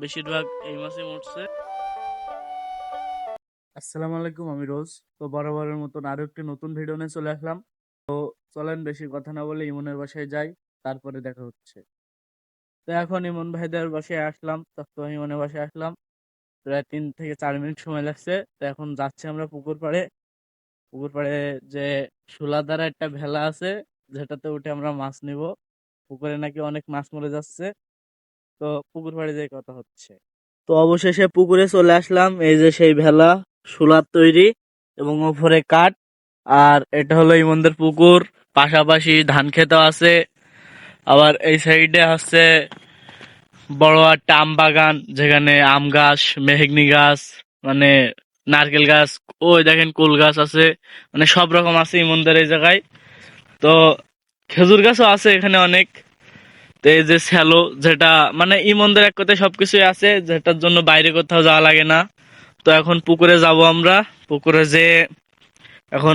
বেশিরভাগ এই মাসে মরছে। আসসালামু আলাইকুম, আমি রোজ। তো বরাবরের মতন আরো একটি নতুন ভিডিও নিয়ে চলে আসলাম। চলেন বেশি কথা না বলে ইমনের বাসায় যাই, তারপরে দেখা হচ্ছে। তো এখন ইমন ভাইদের বাসায় আসলাম, তো ইমনের বাসায় আসলাম। প্রায় 3 থেকে 4 মিনিট সময় লাগছে। তো এখন যাচ্ছি আমরা পুকুর পাড়ে। পুকুর পাড়ে যে সুলাধারা একটা ভেলা আছে, যেটাতে উঠে আমরা মাছ নিব। পুকুরে নাকি অনেক মাছ মরে যাচ্ছে। তো পুকুর পাড়ে যেয়ে কথা হচ্ছে। তো অবশেষে পুকুরে চলে আসলাম। এই যে সেই ভেলা, শোলার তৈরি এবং ওপরে কাঠ। আর এটা হলো ইমনদের পুকুর, পাশাপাশি ধান ক্ষেতও আছে। আবার এই সাইডে হচ্ছে বড় একটা আম বাগান, যেখানে আম গাছ, মেহগনি গাছ, মানে নারকেল গাছ, ওই দেখেন কুল গাছ আছে। মানে সব রকম আছে ইমনদের এই জায়গায়। তো খেজুর গাছও আছে এখানে অনেক। তো এই যে স্যালো, যেটা মানে ইমনদের এক কথায় সবকিছুই আছে, যেটার জন্য বাইরে কোথাও যাওয়া লাগে না। তো এখন পুকুরে যাব আমরা। পুকুরে যে এখন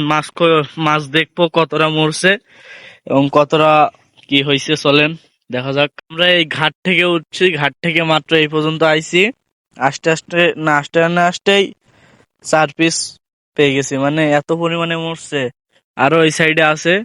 মাছ দেখবো কতটা মরছে এবং কতটা কি হয়েছে। চলেন দেখা যাক। আমরা এই ঘাট থেকে উঠছি, ঘাট থেকে মাত্র এই পর্যন্ত আইছি। আস্তে আস্তে না আসতে না আসতেই 4 পিস পেয়ে গেছি, মানে এত পরিমাণে মরছে। আরো এই সাইডে আছে।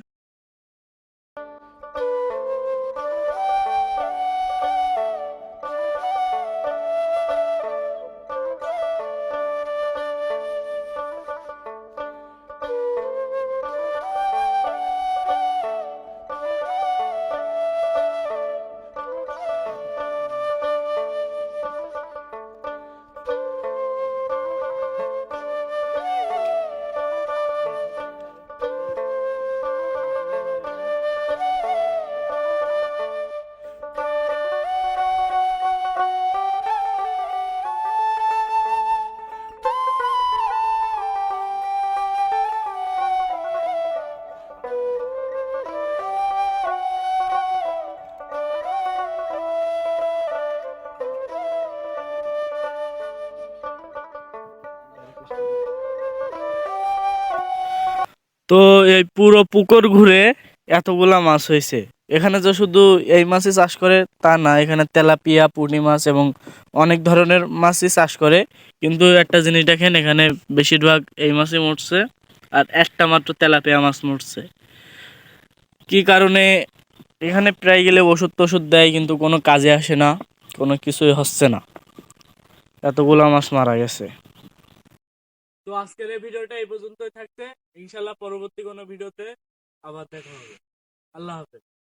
তো এই পুরো পুকুর ঘুরে এতগুলা মাছ হয়েছে। এখানে যে শুধু এই মাছই চাষ করে তা না, এখানে তেলাপিয়া, পুঁটি মাছ এবং অনেক ধরনের মাছই চাষ করে। কিন্তু একটা জিনিস দেখেন, এখানে বেশিরভাগ এই মাছই মরছে, আর একটা মাত্র তেলাপিয়া মাছ মরছে। কি কারণে? এখানে প্রায় গেলে ওষুধ টষুধ দেয়, কিন্তু কোনো কাজে আসে না, কোনো কিছুই হচ্ছে না, এতগুলা মাছ মারা গেছে। তো আজকের এই ভিডিওটা এই পর্যন্তই থাকছে। ইনশাল্লাহ পরবর্তী কোনো ভিডিওতে আবার দেখা হবে। আল্লাহ হাফেজ।